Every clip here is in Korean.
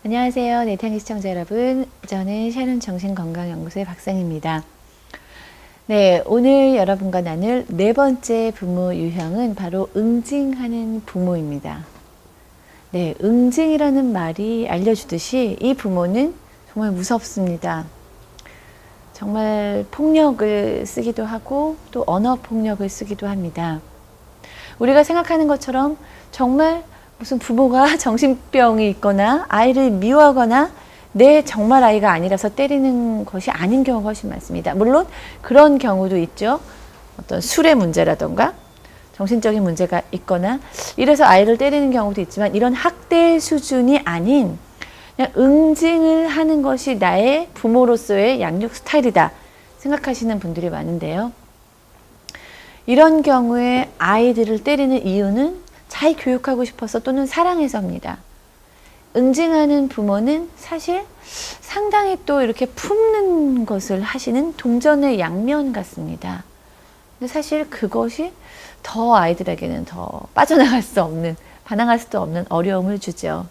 안녕하세요. 내탕기 시청자 여러분. 저는 샤론 정신건강연구소의 박상입니다. 네, 오늘 여러분과 나눌 네 번째 부모 유형은 바로 응징하는 부모입니다. 네, 응징이라는 말이 알려주듯이 이 부모는 정말 무섭습니다. 정말 폭력을 쓰기도 하고 또 언어 폭력을 쓰기도 합니다. 우리가 생각하는 것처럼 정말 무슨 부모가 정신병이 있거나 아이를 미워하거나 내 정말 아이가 아니라서 때리는 것이 아닌 경우가 훨씬 많습니다. 물론 그런 경우도 있죠. 어떤 술의 문제라던가 정신적인 문제가 있거나 이래서 아이를 때리는 경우도 있지만 이런 학대 수준이 아닌 그냥 응징을 하는 것이 나의 부모로서의 양육 스타일이다 생각하시는 분들이 많은데요. 이런 경우에 아이들을 때리는 이유는 잘 교육하고 싶어서 또는 사랑해서입니다. 응징하는 부모는 사실 상당히 또 이렇게 품는 것을 하시는 동전의 양면 같습니다. 근데 사실 그것이 더 아이들에게는 더 빠져나갈 수 없는, 반항할 수도 없는 어려움을 주죠.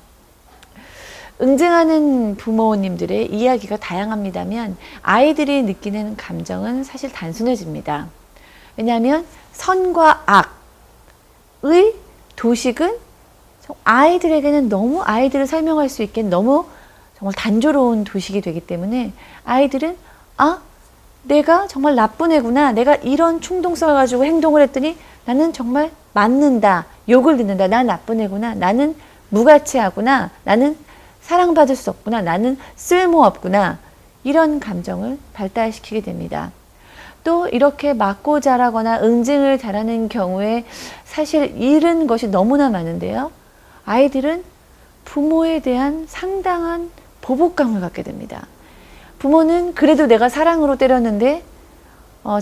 응징하는 부모님들의 이야기가 다양합니다만 아이들이 느끼는 감정은 사실 단순해집니다. 왜냐하면 선과 악의 도식은 아이들에게는 너무 아이들을 설명할 수 있게 너무 정말 단조로운 도식이 되기 때문에 아이들은 내가 정말 나쁜 애구나. 내가 이런 충동성을 가지고 행동을 했더니 나는 정말 맞는다. 욕을 듣는다. 난 나쁜 애구나. 나는 무가치하구나. 나는 사랑받을 수 없구나. 나는 쓸모없구나. 이런 감정을 발달시키게 됩니다. 또 이렇게 맞고 자라거나 응징을 잘하는 경우에 사실 잃은 것이 너무나 많은데요. 아이들은 부모에 대한 상당한 보복감을 갖게 됩니다. 부모는 그래도 내가 사랑으로 때렸는데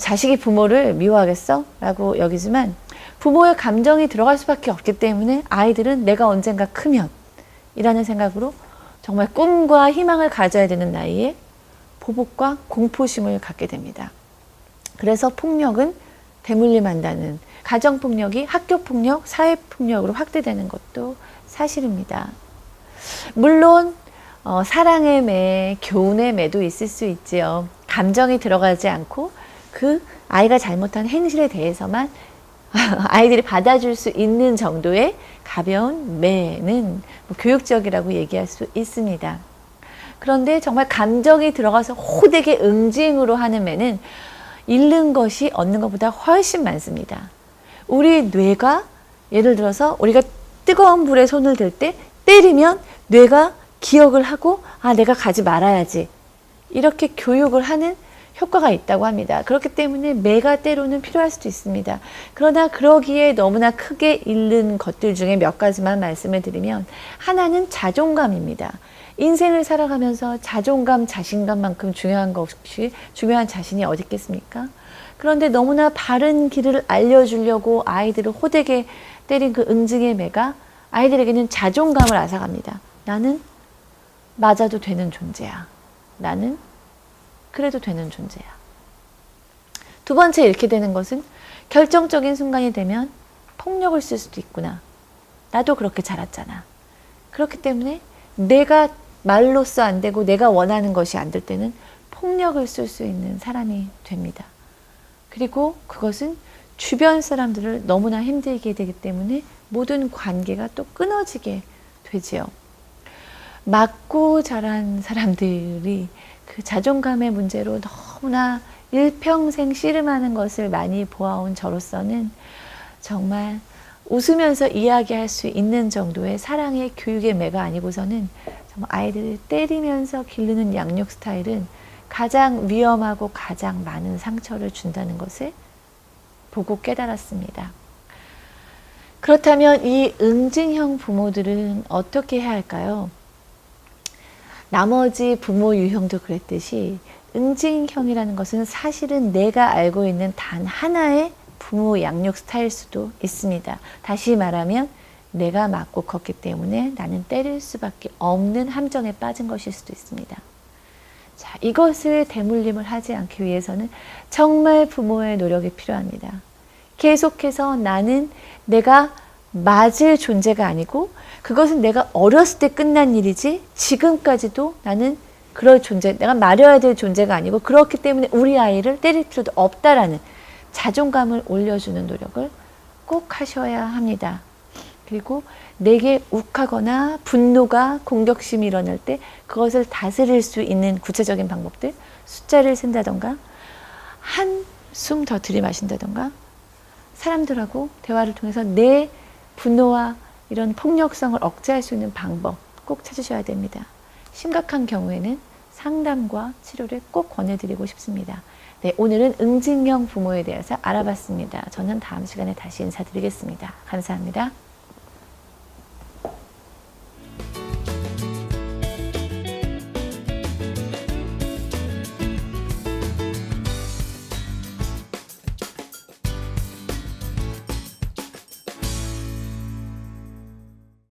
자식이 부모를 미워하겠어? 라고 여기지만 부모의 감정이 들어갈 수밖에 없기 때문에 아이들은 내가 언젠가 크면 이라는 생각으로 정말 꿈과 희망을 가져야 되는 나이에 보복과 공포심을 갖게 됩니다. 그래서 폭력은 대물림한다는 가정폭력이 학교폭력, 사회폭력으로 확대되는 것도 사실입니다. 물론 사랑의 매, 교훈의 매도 있을 수 있지요. 감정이 들어가지 않고 그 아이가 잘못한 행실에 대해서만 아이들이 받아줄 수 있는 정도의 가벼운 매는 교육적이라고 얘기할 수 있습니다. 그런데 정말 감정이 들어가서 호되게 응징으로 하는 매는 잃는 것이 얻는 것보다 훨씬 많습니다. 우리 뇌가 예를 들어서 우리가 뜨거운 불에 손을 댈 때 때리면 뇌가 기억을 하고 내가 가지 말아야지 이렇게 교육을 하는 효과가 있다고 합니다. 그렇기 때문에 매가 때로는 필요할 수도 있습니다. 그러나 그러기에 너무나 크게 잃는 것들 중에 몇 가지만 말씀을 드리면 하나는 자존감입니다. 인생을 살아가면서 자존감, 자신감만큼 중요한 자신이 어디 있겠습니까? 그런데 너무나 바른 길을 알려주려고 아이들을 호되게 때린 그 응징의 매가 아이들에게는 자존감을 앗아갑니다. 나는 맞아도 되는 존재야. 나는 그래도 되는 존재야. 두 번째 잃게 되는 것은 결정적인 순간이 되면 폭력을 쓸 수도 있구나. 나도 그렇게 자랐잖아. 그렇기 때문에 내가 말로써 안 되고 내가 원하는 것이 안 될 때는 폭력을 쓸 수 있는 사람이 됩니다. 그리고 그것은 주변 사람들을 너무나 힘들게 되기 때문에 모든 관계가 또 끊어지게 되지요. 맞고 자란 사람들이 그 자존감의 문제로 너무나 일평생 씨름하는 것을 많이 보아온 저로서는 정말 웃으면서 이야기할 수 있는 정도의 사랑의 교육의 매가 아니고서는 정말 아이들을 때리면서 기르는 양육 스타일은 가장 위험하고 가장 많은 상처를 준다는 것을 보고 깨달았습니다. 그렇다면 이 응징형 부모들은 어떻게 해야 할까요? 나머지 부모 유형도 그랬듯이 응징형이라는 것은 사실은 내가 알고 있는 단 하나의 부모 양육 스타일 수도 있습니다. 다시 말하면 내가 맞고 컸기 때문에 나는 때릴 수밖에 없는 함정에 빠진 것일 수도 있습니다. 자, 이것을 대물림을 하지 않기 위해서는 정말 부모의 노력이 필요합니다. 계속해서 나는 내가 맞을 존재가 아니고 그것은 내가 어렸을 때 끝난 일이지 지금까지도 나는 그럴 존재, 내가 말해야 될 존재가 아니고 그렇기 때문에 우리 아이를 때릴 필요도 없다라는 자존감을 올려주는 노력을 꼭 하셔야 합니다. 그리고 내게 욱하거나 분노가 공격심이 일어날 때 그것을 다스릴 수 있는 구체적인 방법들, 숫자를 센다던가 한숨 더 들이마신다던가 사람들하고 대화를 통해서 내 분노와 이런 폭력성을 억제할 수 있는 방법 꼭 찾으셔야 됩니다. 심각한 경우에는 상담과 치료를 꼭 권해드리고 싶습니다. 네, 오늘은 응징형 부모에 대해서 알아봤습니다. 저는 다음 시간에 다시 인사드리겠습니다. 감사합니다.